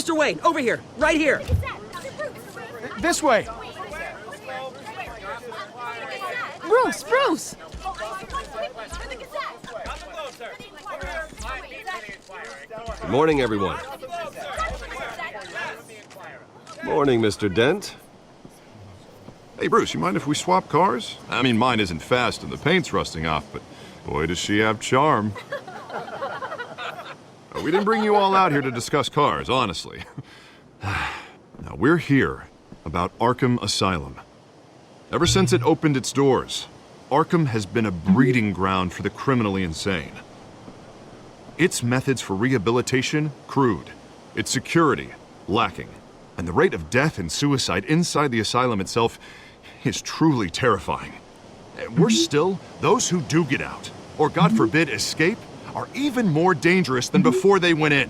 Mr. Wayne, over here, right here. This way. Bruce! Good morning, everyone. Morning, Mr. Dent. Hey, Bruce, you mind if we swap cars? I mean, mine isn't fast and the paint's rusting off, but boy, does she have charm. We didn't bring you all out here to discuss cars, honestly. Now, we're here about Arkham Asylum. Ever since it opened its doors, Arkham has been a breeding ground for the criminally insane. Its methods for rehabilitation, crude. Its security, lacking. And the rate of death and suicide inside the asylum itself is truly terrifying. Worse still, those who do get out, or God forbid escape, are even more dangerous than before they went in.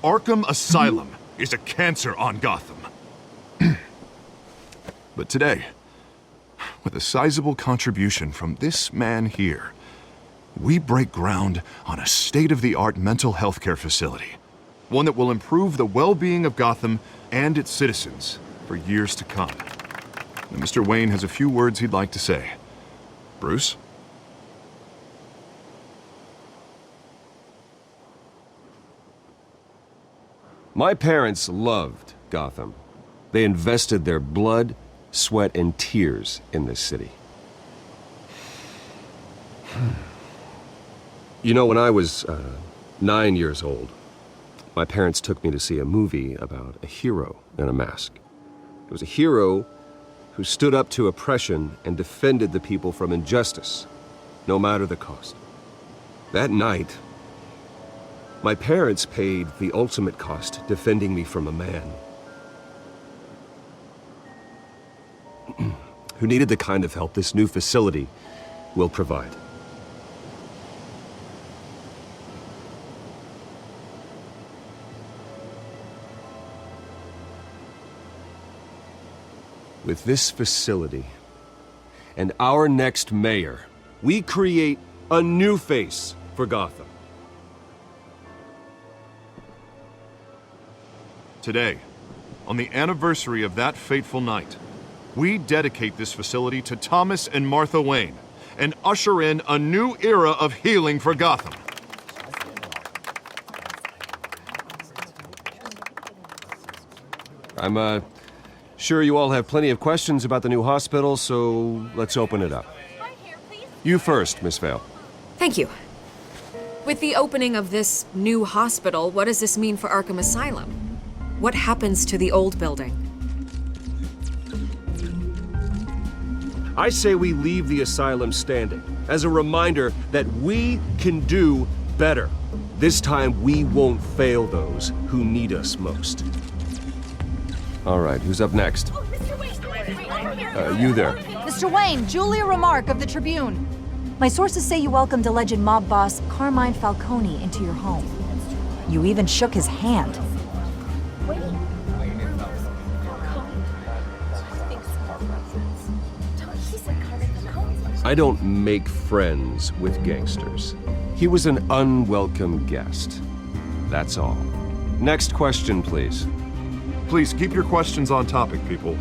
Arkham Asylum is a cancer on Gotham. But today, with a sizable contribution from this man here, we break ground on a state-of-the-art mental health care facility. One that will improve the well-being of Gotham and its citizens for years to come. Now, Mr. Wayne has a few words he'd like to say. Bruce? My parents loved Gotham. They invested their blood, sweat, and tears in this city. You know, when I was 9 years old, my parents took me to see a movie about a hero in a mask. It was a hero who stood up to oppression and defended the people from injustice, no matter the cost. That night, my parents paid the ultimate cost defending me from a man who needed the kind of help this new facility will provide. With this facility and our next mayor, we create a new face for Gotham. Today, on the anniversary of that fateful night, we dedicate this facility to Thomas and Martha Wayne and usher in a new era of healing for Gotham. I'm sure you all have plenty of questions about the new hospital, so let's open it up. You first, Miss Vale. Thank you. With the opening of this new hospital, what does this mean for Arkham Asylum? What happens to the old building? I say we leave the asylum standing as a reminder that we can do better. This time we won't fail those who need us most. All right, who's up next? You there. Mr. Wayne, Julia Remark of the Tribune. My sources say you welcomed alleged mob boss Carmine Falcone into your home. You even shook his hand. I don't make friends with gangsters. He was an unwelcome guest. That's all. Next question, please. Please keep your questions on topic, people.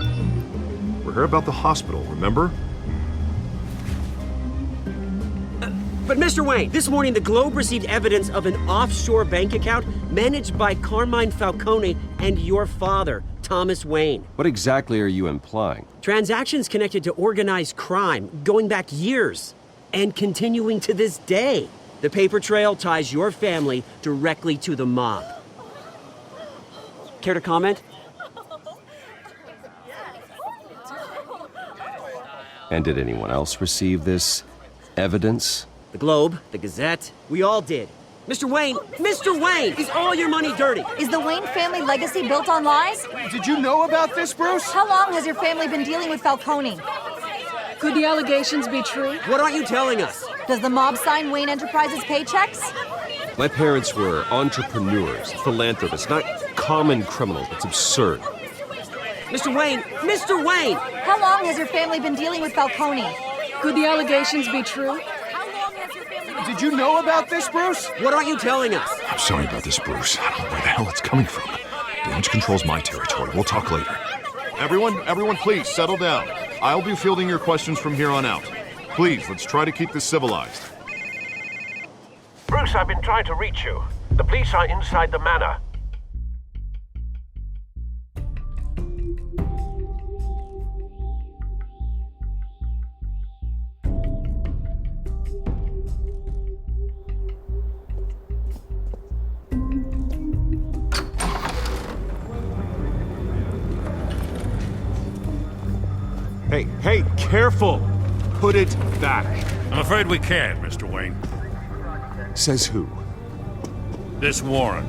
We're here about the hospital, remember? But Mr. Wayne, this morning the Globe received evidence of an offshore bank account managed by Carmine Falcone and your father, Thomas Wayne. What exactly are you implying? Transactions connected to organized crime going back years and continuing to this day. The paper trail ties your family directly to the mob. Care to comment? And did anyone else receive this evidence? The Globe, the Gazette, we all did. Mr. Wayne, is all your money dirty? Is the Wayne family legacy built on lies? Did you know about this, Bruce? How long has your family been dealing with Falcone? Could the allegations be true? What aren't you telling us? Does the mob sign Wayne Enterprises paychecks? My parents were entrepreneurs, philanthropists, not common criminals. It's absurd. Mr. Wayne! How long has your family been dealing with Falcone? Could the allegations be true? Did you know about this, Bruce? What aren't you telling us? I'm sorry about this, Bruce. I don't know where the hell it's coming from. Didn't Damage control's my territory. We'll talk later. Everyone, please settle down. I'll be fielding your questions from here on out. Please, let's try to keep this civilized. Bruce, I've been trying to reach you. The police are inside the manor. Hey, careful! Put it back. I'm afraid we can't, Mr. Wayne. Says who? This warrant.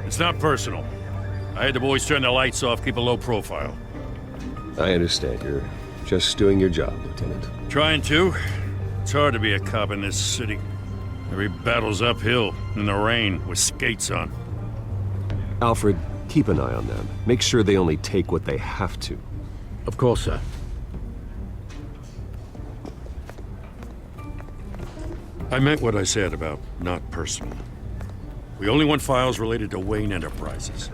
It's not personal. I had the boys turn the lights off, keep a low profile. I understand. You're just doing your job, Lieutenant. Trying to. It's hard to be a cop in this city. Every battle's uphill, in the rain, with skates on. Alfred, keep an eye on them. Make sure they only take what they have to. Of course, sir. I meant what I said about not personal. We only want files related to Wayne Enterprises.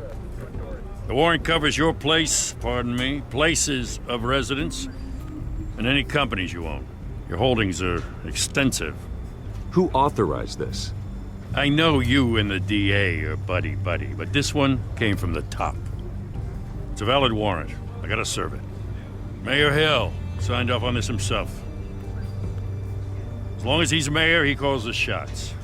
The warrant covers your place, pardon me, places of residence, and any companies you own. Your holdings are extensive. Who authorized this? I know you and the DA are buddy-buddy, but this one came from the top. It's a valid warrant. I gotta serve it. Mayor Hill signed off on this himself. As long as he's mayor, he calls the shots.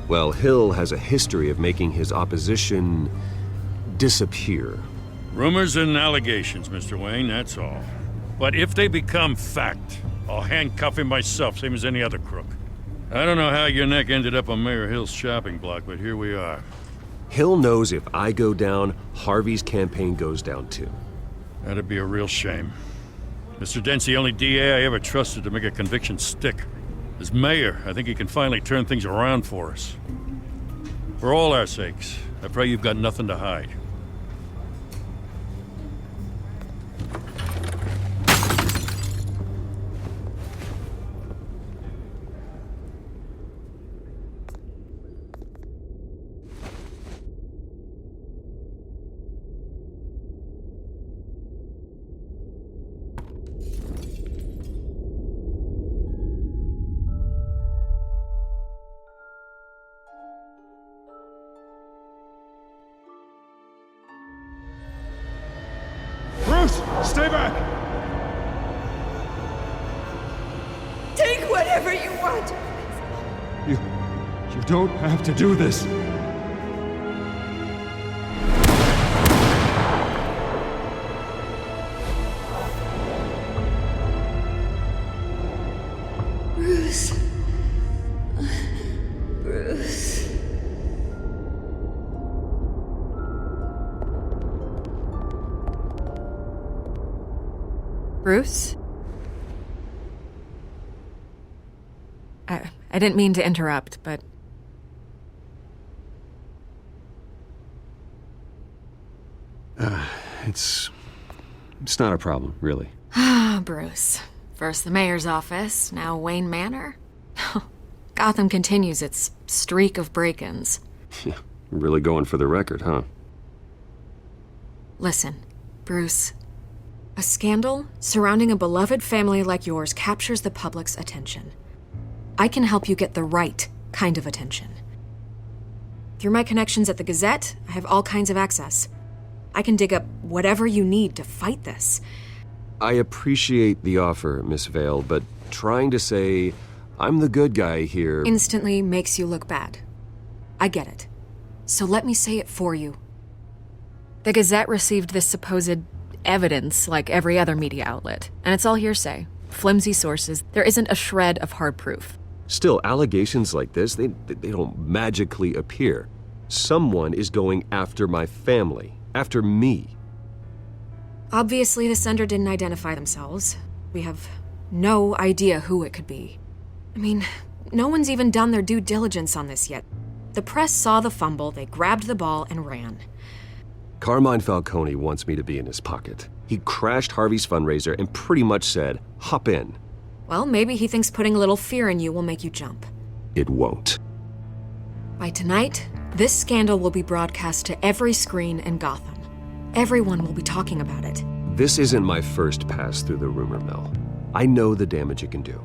Well, Hill has a history of making his opposition disappear. Rumors and allegations, Mr. Wayne, that's all. But if they become fact, I'll handcuff him myself, same as any other crook. I don't know how your neck ended up on Mayor Hill's shopping block, but here we are. Hill knows if I go down, Harvey's campaign goes down too. That'd be a real shame. Mr. Dent's the only DA I ever trusted to make a conviction stick. As mayor, I think he can finally turn things around for us. For all our sakes, I pray you've got nothing to hide. Bruce, stay back! Take whatever you want. You don't have to do this. Bruce. Bruce. Bruce? I didn't mean to interrupt, but... It's not a problem, really. Ah, Bruce. First the mayor's office, now Wayne Manor. Gotham continues its streak of break-ins. Really going for the record, huh? Listen, Bruce. A scandal surrounding a beloved family like yours captures the public's attention. I can help you get the right kind of attention. Through my connections at the Gazette, I have all kinds of access. I can dig up whatever you need to fight this. I appreciate the offer, Miss Vale, but trying to say I'm the good guy here... Instantly makes you look bad. I get it. So let me say it for you. The Gazette received this supposed evidence like every other media outlet, and it's all hearsay. Flimsy sources. There isn't a shred of hard proof. Still, allegations like this, they don't magically appear. Someone is going after my family, after me. Obviously, the sender didn't identify themselves. We have no idea who it could be. I mean, no one's even done their due diligence on this yet. The press saw the fumble, they grabbed the ball and ran. Carmine Falcone wants me to be in his pocket. He crashed Harvey's fundraiser and pretty much said, hop in. Well, maybe he thinks putting a little fear in you will make you jump. It won't. By tonight, this scandal will be broadcast to every screen in Gotham. Everyone will be talking about it. This isn't my first pass through the rumor mill. I know the damage it can do.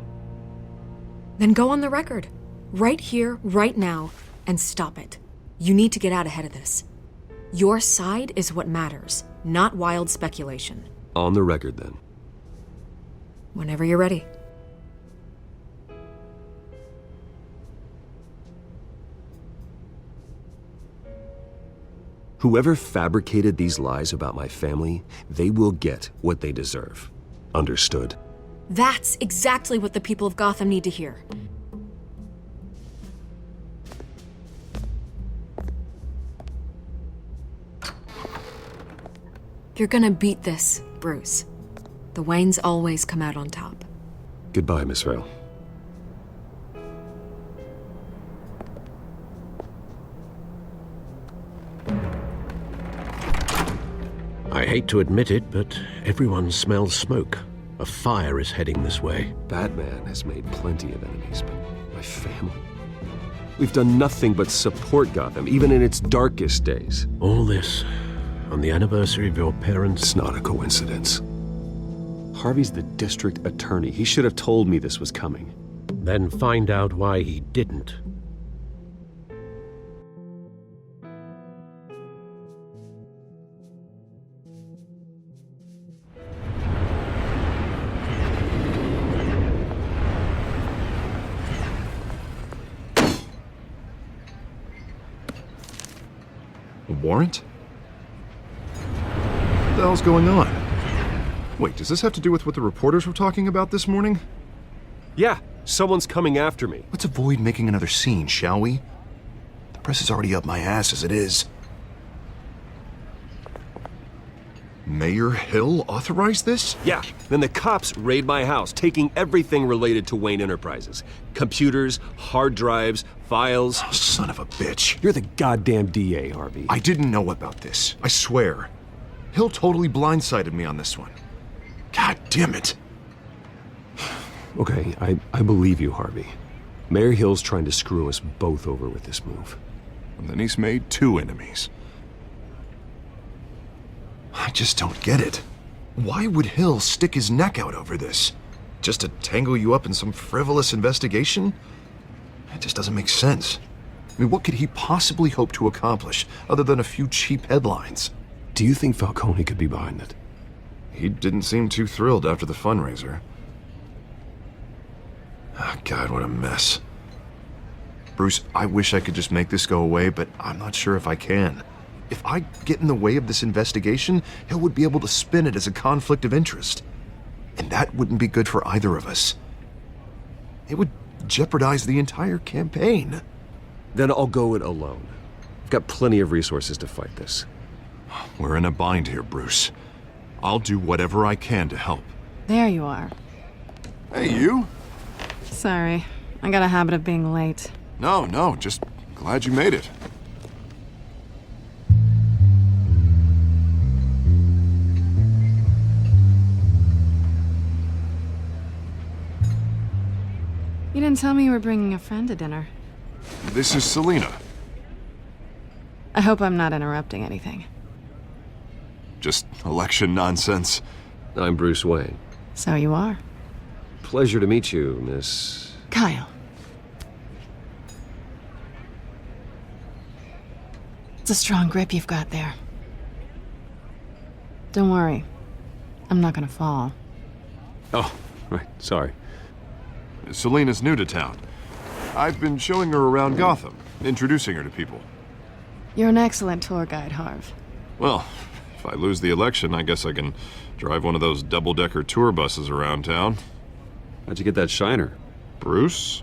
Then go on the record. Right here, right now, and stop it. You need to get out ahead of this. Your side is what matters, not wild speculation. On the record, then. Whenever you're ready. Whoever fabricated these lies about my family, they will get what they deserve. Understood? That's exactly what the people of Gotham need to hear. You're gonna beat this, Bruce. The Waynes always come out on top. Goodbye, Miss Vale. I hate to admit it, but everyone smells smoke. A fire is heading this way. Batman has made plenty of enemies, but my family? We've done nothing but support Gotham, even in its darkest days. All this on the anniversary of your parents'... It's not a coincidence. Harvey's the district attorney. He should have told me this was coming. Then find out why he didn't. A warrant? What the hell's going on? Wait, does this have to do with what the reporters were talking about this morning? Yeah, someone's coming after me. Let's avoid making another scene, shall we? The press is already up my ass as it is. Mayor Hill authorized this? Yeah, then the cops raid my house, taking everything related to Wayne Enterprises. Computers, hard drives, files. Oh, son of a bitch. You're the goddamn DA, Harvey. I didn't know about this. I swear. Hill totally blindsided me on this one. God damn it. Okay, I believe you, Harvey. Mayor Hill's trying to screw us both over with this move. And then he's made two enemies. I just don't get it. Why would Hill stick his neck out over this? Just to tangle you up in some frivolous investigation? It just doesn't make sense. I mean, what could he possibly hope to accomplish other than a few cheap headlines? Do you think Falcone could be behind it? He didn't seem too thrilled after the fundraiser. Oh, God, what a mess. Bruce, I wish I could just make this go away, but I'm not sure if I can. If I get in the way of this investigation, Hill would be able to spin it as a conflict of interest. And that wouldn't be good for either of us. It would jeopardize the entire campaign. Then I'll go it alone. I've got plenty of resources to fight this. We're in a bind here, Bruce. I'll do whatever I can to help. There you are. Hey, you? Sorry, I got a habit of being late. No, just glad you made it. You didn't tell me you were bringing a friend to dinner. This is Selina. I hope I'm not interrupting anything. Just election nonsense. I'm Bruce Wayne. So you are. Pleasure to meet you, Miss... Kyle. It's a strong grip you've got there. Don't worry. I'm not gonna fall. Oh, right, sorry. Selina's new to town. I've been showing her around Gotham, introducing her to people. You're an excellent tour guide, Harv. Well, if I lose the election, I guess I can drive one of those double-decker tour buses around town. How'd you get that shiner? Bruce?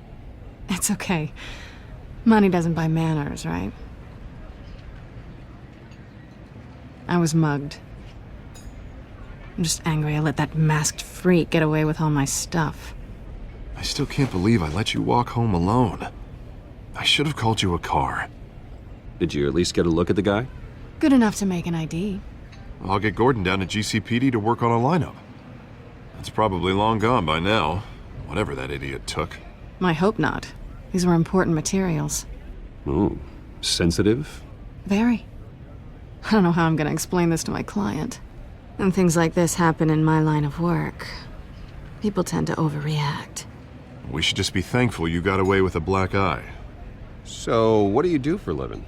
It's okay. Money doesn't buy manners, right? I was mugged. I'm just angry I let that masked freak get away with all my stuff. I still can't believe I let you walk home alone. I should have called you a car. Did you at least get a look at the guy? Good enough to make an ID. I'll get Gordon down to GCPD to work on a lineup. That's probably long gone by now, whatever that idiot took. I hope not. These were important materials. Ooh, sensitive? Very. I don't know how I'm gonna explain this to my client. When things like this happen in my line of work, people tend to overreact. We should just be thankful you got away with a black eye. So, what do you do for a living?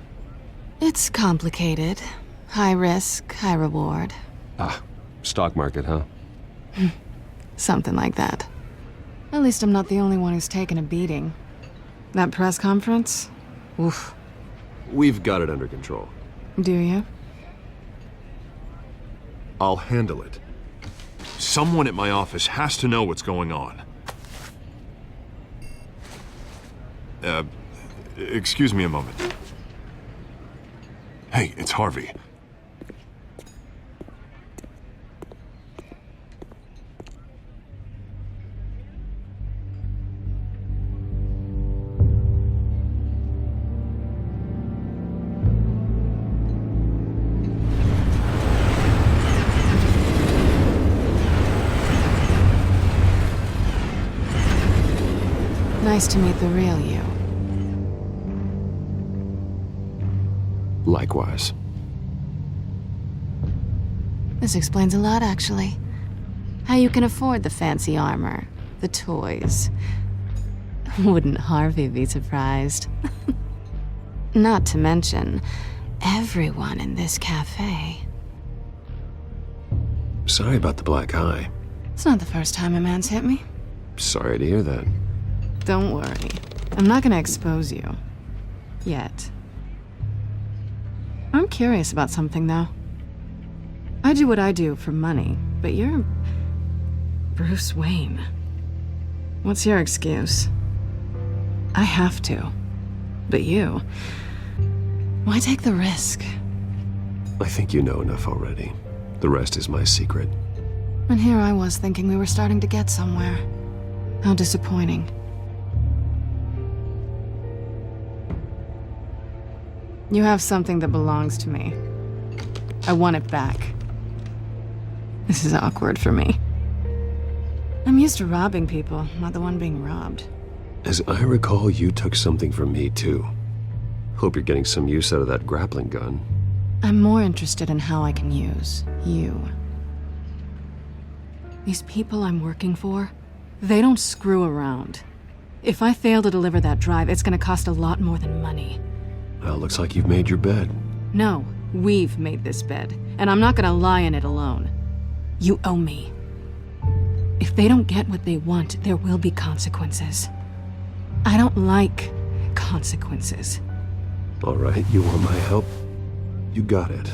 It's complicated. High risk, high reward. Ah, stock market, huh? Something like that. At least I'm not the only one who's taken a beating. That press conference? Oof. We've got it under control. Do you? I'll handle it. Someone at my office has to know what's going on. Excuse me a moment. Hey, it's Harvey. Nice to meet the real you. Likewise. This explains a lot, actually. How you can afford the fancy armor, the toys. Wouldn't Harvey be surprised? Not to mention, everyone in this cafe. Sorry about the black eye. It's not the first time a man's hit me. Sorry to hear that. Don't worry. I'm not gonna expose you. Yet. I'm curious about something, though. I do what I do for money, but you're Bruce Wayne. What's your excuse? I have to. But you... why take the risk? I think you know enough already. The rest is my secret. And here I was thinking we were starting to get somewhere. How disappointing. You have something that belongs to me. I want it back. This is awkward for me. I'm used to robbing people, not the one being robbed. As I recall, you took something from me, too. Hope you're getting some use out of that grappling gun. I'm more interested in how I can use you. These people I'm working for, they don't screw around. If I fail to deliver that drive, it's gonna cost a lot more than money. Well, looks like you've made your bed. No, we've made this bed, and I'm not gonna lie in it alone. You owe me. If they don't get what they want, there will be consequences. I don't like consequences. All right, you want my help? You got it.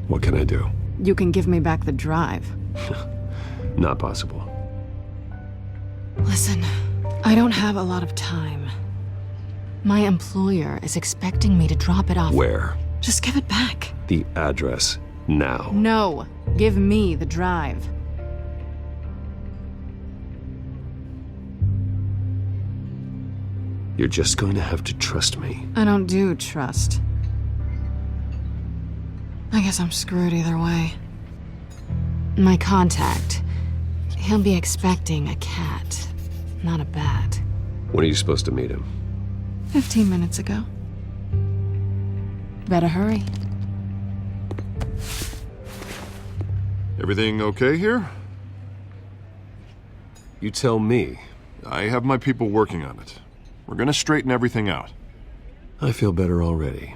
What can I do? You can give me back the drive. Not possible. Listen, I don't have a lot of time. My employer is expecting me to drop it off. Where? Just give it back. The address, now. No, give me the drive. You're just going to have to trust me. I don't do trust. I guess I'm screwed either way. My contact, he'll be expecting a cat, not a bat. When are you supposed to meet him? 15 minutes ago. Better hurry. Everything okay here? You tell me. I have my people working on it. We're gonna straighten everything out. I feel better already.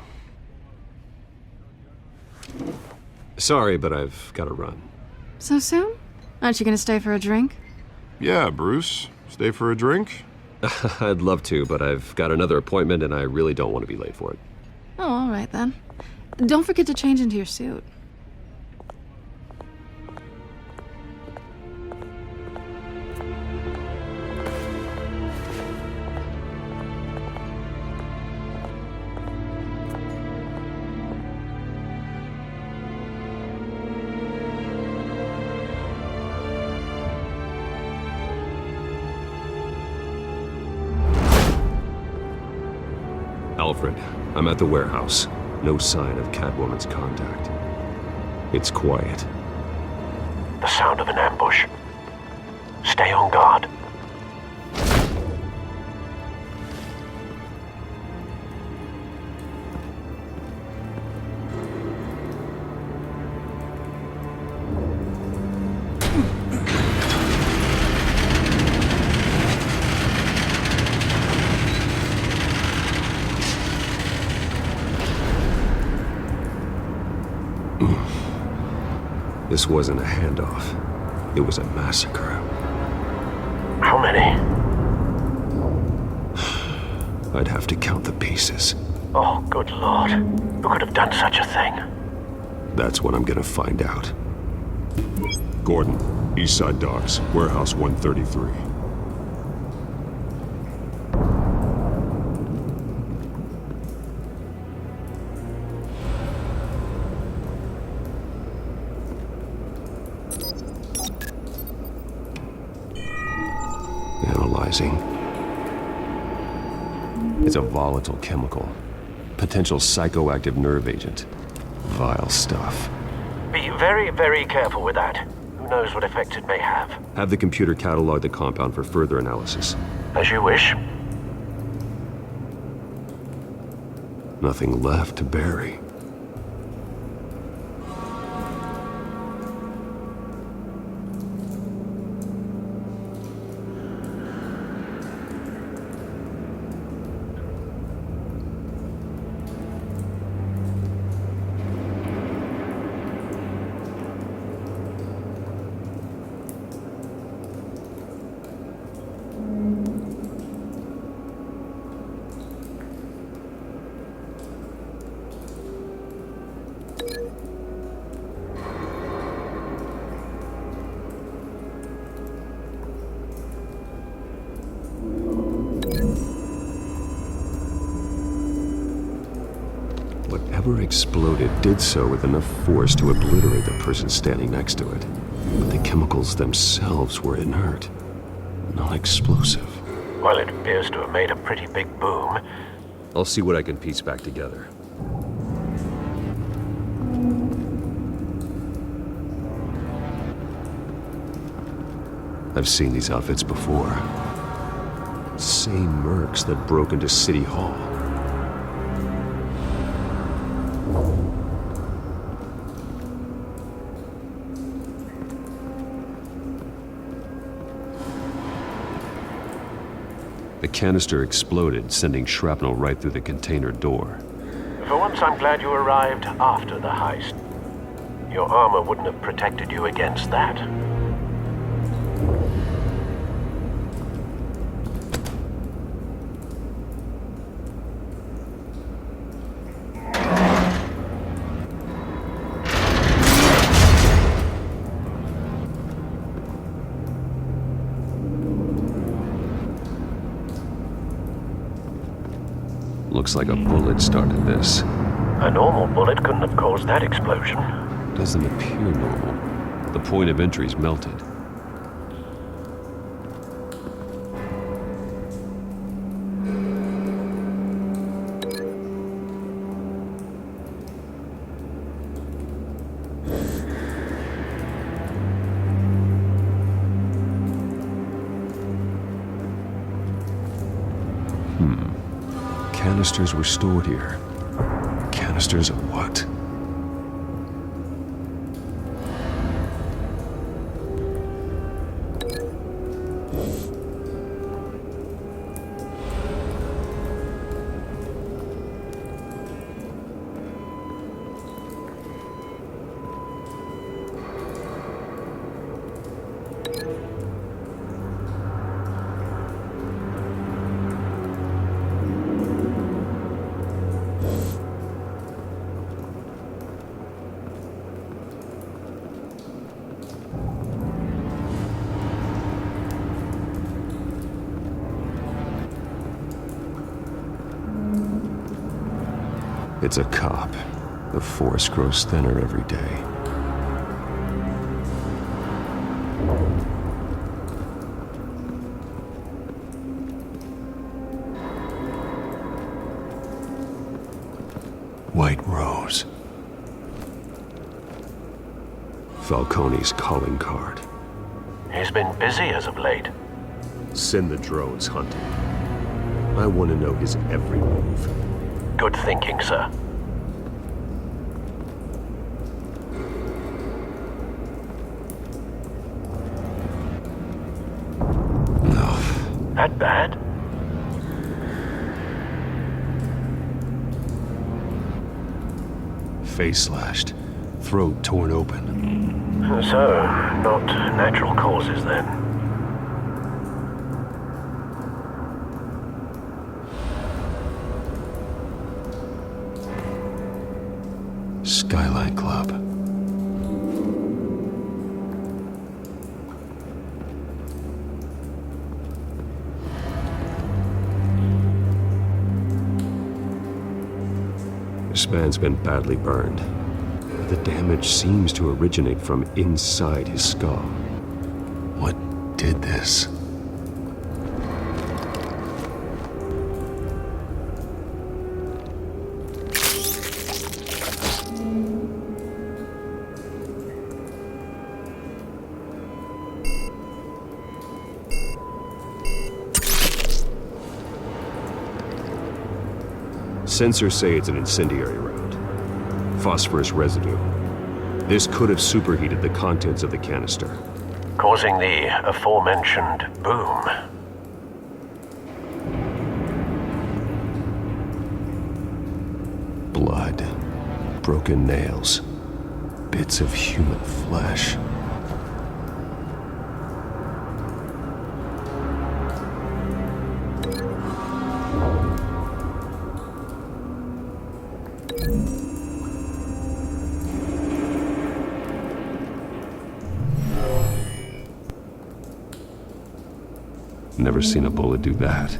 Sorry, but I've got to run. So soon? Aren't you gonna stay for a drink? Yeah, Bruce. Stay for a drink? I'd love to, but I've got another appointment and I really don't want to be late for it. Oh, all right then. Don't forget to change into your suit. Alfred, I'm at the warehouse. No sign of Catwoman's contact. It's quiet. The sound of an ambush. Stay on guard. This wasn't a handoff. It was a massacre. How many? I'd have to count the pieces. Oh, good lord. Who could have done such a thing? That's what I'm gonna find out. Gordon, Eastside Docks, Warehouse 133. Analyzing. It's a volatile chemical. Potential psychoactive nerve agent. Vile stuff. Be very, very careful with that. Who knows what effects it may have? Have the computer catalog the compound for further analysis. As you wish. Nothing left to bury. Whatever exploded did so with enough force to obliterate the person standing next to it. But the chemicals themselves were inert, not explosive. Well, it appears to have made a pretty big boom. I'll see what I can piece back together. I've seen these outfits before. Same mercs that broke into City Hall. The canister exploded, sending shrapnel right through the container door. For once, I'm glad you arrived after the heist. Your armor wouldn't have protected you against that. Looks like a bullet started this. A normal bullet couldn't have caused that explosion. Doesn't appear normal. The point of entry's melted. Canisters were stored here. Canisters of what? It's a cop. The force grows thinner every day. White Rose. Falcone's calling card. He's been busy as of late. Send the drones hunting. I want to know his every move. Good thinking, sir. No. That bad? Face slashed. throat torn open. So, not natural causes then. Skyline Club. This man's been badly burned. The damage seems to originate from inside his skull. What did this? Sensors say it's an incendiary round. Phosphorus residue. This could have superheated the contents of the canister, Causing the aforementioned boom. Blood, broken nails, bits of human flesh. Never seen a bullet do that.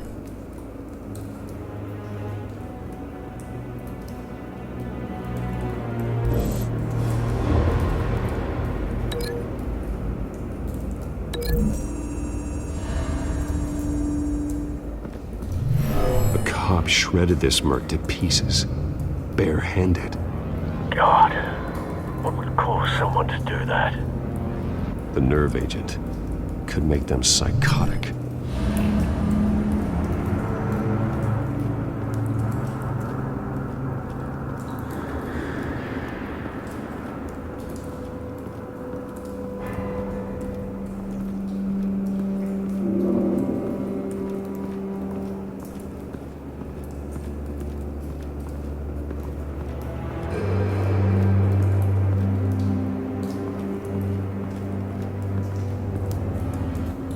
A cop shredded this merc to pieces, barehanded. God, what would cause someone to do that? The nerve agent could make them psychotic.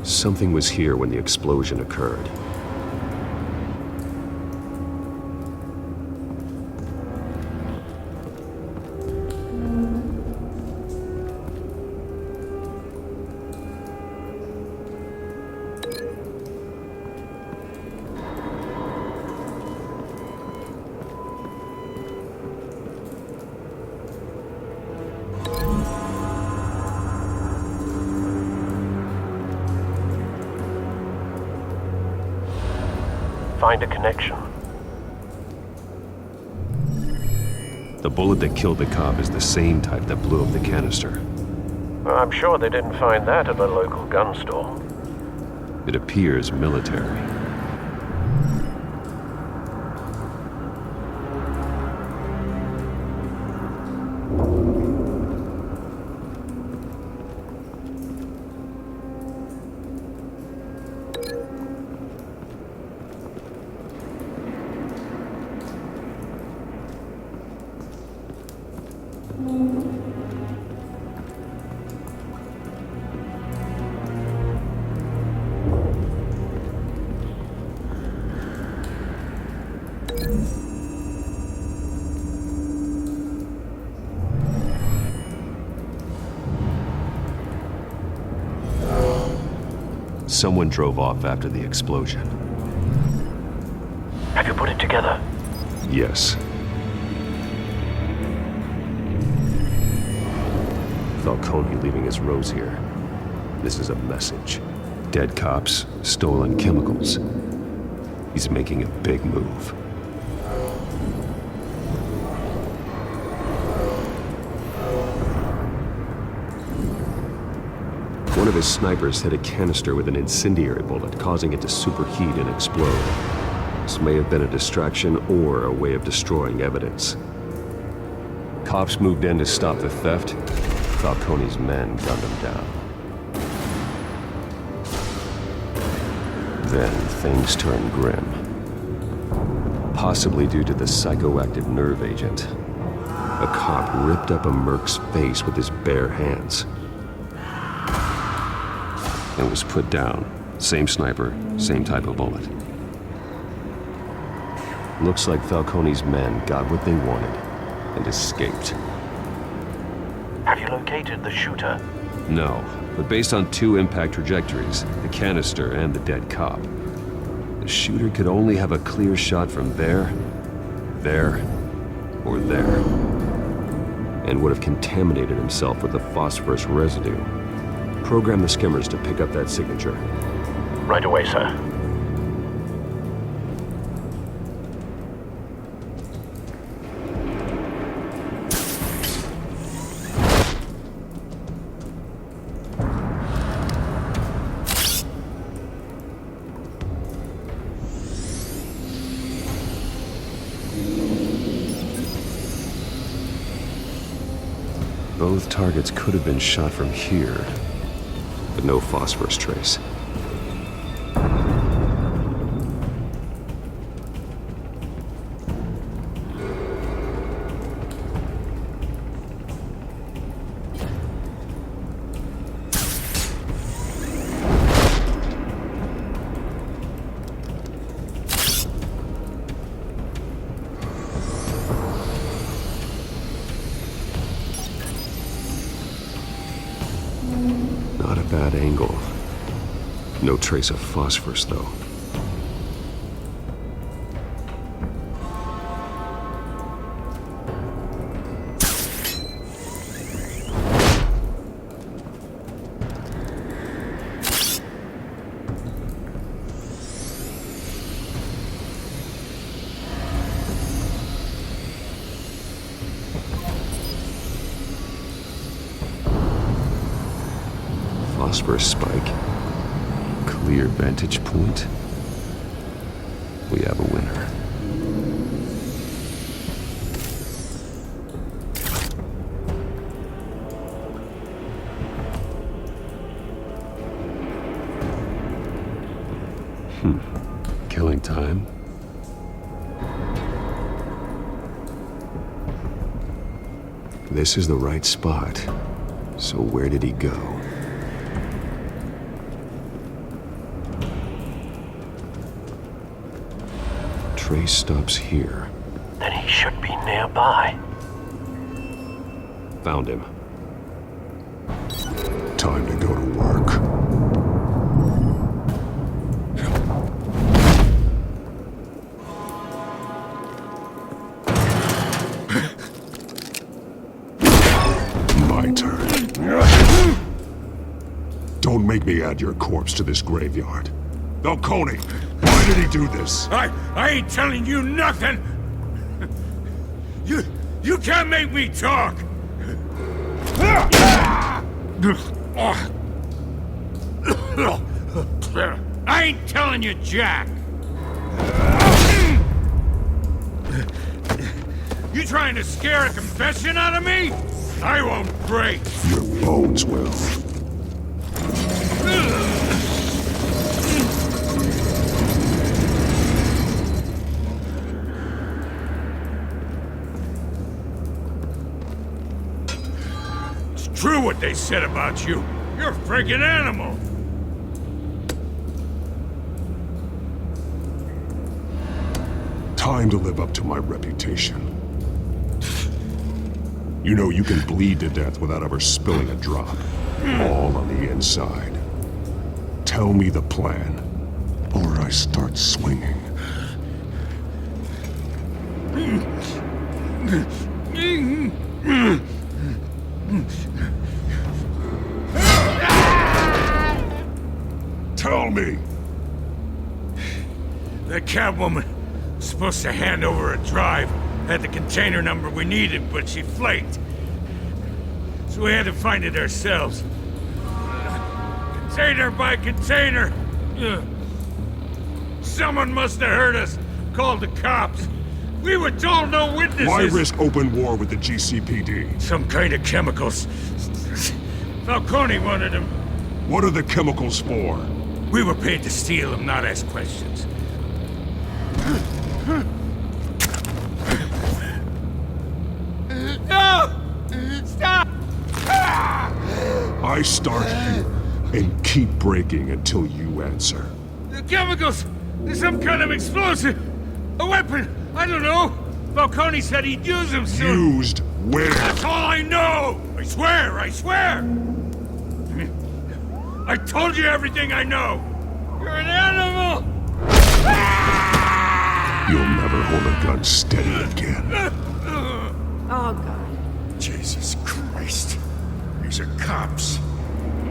Something was here when the explosion occurred. Find a connection. The bullet that killed the cop is the same type that blew up the canister. Well, I'm sure they didn't find that at a local gun store. It appears military. Someone drove off after the explosion. Have you put it together? Yes. Falcone leaving his rose here. This is a message. Dead cops, stolen chemicals. He's making a big move. One of his snipers hit a canister with an incendiary bullet, causing it to superheat and explode. This may have been a distraction or a way of destroying evidence. Cops moved in to stop the theft. Falcone's men gunned him down. Then things turned grim. Possibly due to the psychoactive nerve agent. A cop ripped up a merc's face with his bare hands. And was put down. Same sniper, same type of bullet. Looks like Falcone's men got what they wanted and escaped. Have you located the shooter? No, but based on 2 impact trajectories, the canister and the dead cop, the shooter could only have a clear shot from there, or there, and would have contaminated himself with the phosphorus residue. Program the skimmers to pick up that signature. Right away, sir. Both targets could have been shot from here, but no phosphorus trace. Not a bad angle. No trace of phosphorus, though. Phosphorus spike. Clear vantage point. We have a winner. Killing time. This is the right spot. So where did he go? Trace stops here. Then he should be nearby. Found him. Time to go to work. My turn. Don't make me add your corpse to this graveyard. Falcone, why did he do this? I ain't telling you nothing! You can't make me talk! I ain't telling you jack! You trying to scare a confession out of me? I won't break! Your bones will. True what they said about you. You're a friggin' animal. Time to live up to my reputation. You know you can bleed to death without ever spilling a drop. All on the inside. Tell me the plan, or I start swinging. Tell me! That Catwoman was supposed to hand over a drive. Had the container number we needed, but she flaked. So we had to find it ourselves. Container by container. Someone must have heard us. Called the cops. We were told no witnesses. Why risk open war with the GCPD? Some kind of chemicals. Falcone wanted them. What are the chemicals for? We were paid to steal them, not ask questions. I start here and keep breaking until you answer. The chemicals! There's some kind of explosive! A weapon! I don't know! Falcone said he'd use them soon! Used where? That's all I know! I swear! I swear! I told you everything I know! You're an animal! You'll never hold a gun steady again. Oh, God. Jesus Christ. These are cops.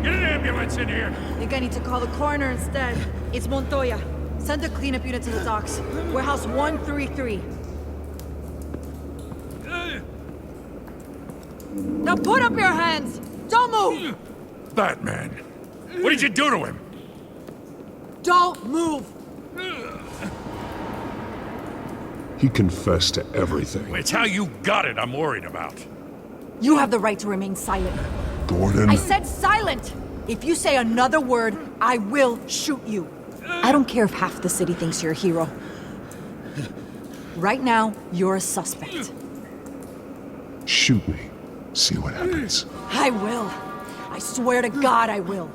Get an ambulance in here! I think I need to call the coroner instead. It's Montoya. Send a cleanup unit to the docks. Warehouse 133. Now put up your hands! Don't move! Batman, what did you do to him? Don't move! He confessed to everything. It's how you got it I'm worried about. You have the right to remain silent. Gordon? I said silent! If you say another word, I will shoot you. I don't care if half the city thinks you're a hero. Right now, you're a suspect. Shoot me. See what happens. I will. I swear to God I will.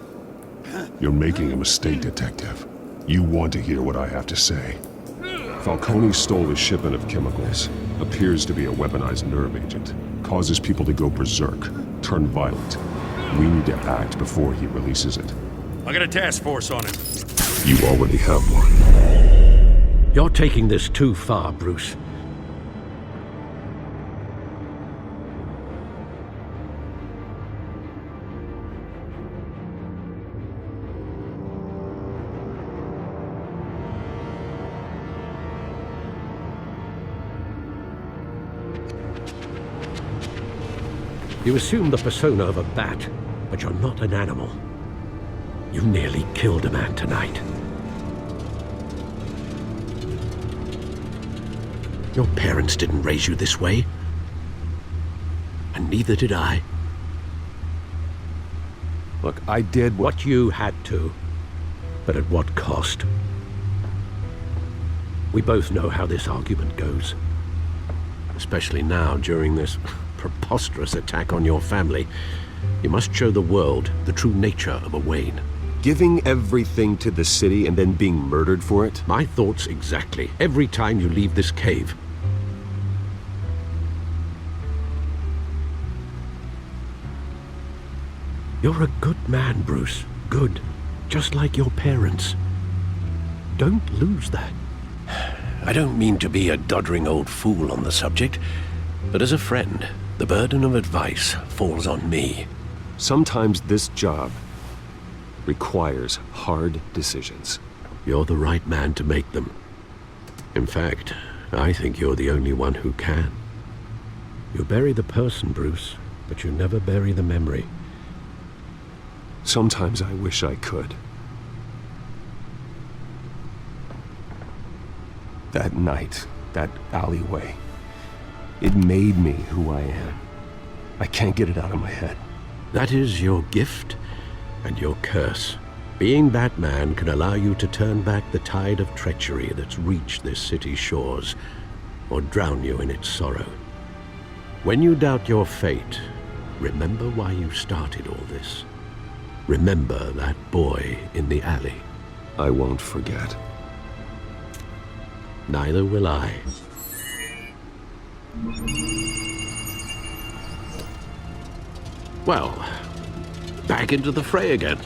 You're making a mistake, Detective. You want to hear what I have to say. Falcone stole a shipment of chemicals. Appears to be a weaponized nerve agent. Causes people to go berserk, turn violent. We need to act before he releases it. I got a task force on it. You already have one. You're taking this too far, Bruce. You assume the persona of a bat, but you're not an animal. You nearly killed a man tonight. Your parents didn't raise you this way. And neither did I. Look, I did what you had to, but at what cost? We both know how this argument goes. Especially now, during this preposterous attack on your family. You must show the world the true nature of a Wayne. Giving everything to the city and then being murdered for it? My thoughts exactly. Every time you leave this cave. You're a good man, Bruce. Good. Just like your parents. Don't lose that. I don't mean to be a doddering old fool on the subject, but as a friend, the burden of advice falls on me. Sometimes this job requires hard decisions. You're the right man to make them. In fact, I think you're the only one who can. You bury the person, Bruce, but you never bury the memory. Sometimes I wish I could. That night, that alleyway, it made me who I am. I can't get it out of my head. That is your gift and your curse. Being Batman can allow you to turn back the tide of treachery that's reached this city's shores, or drown you in its sorrow. When you doubt your fate, remember why you started all this. Remember that boy in the alley. I won't forget. Neither will I. Well, back into the fray again.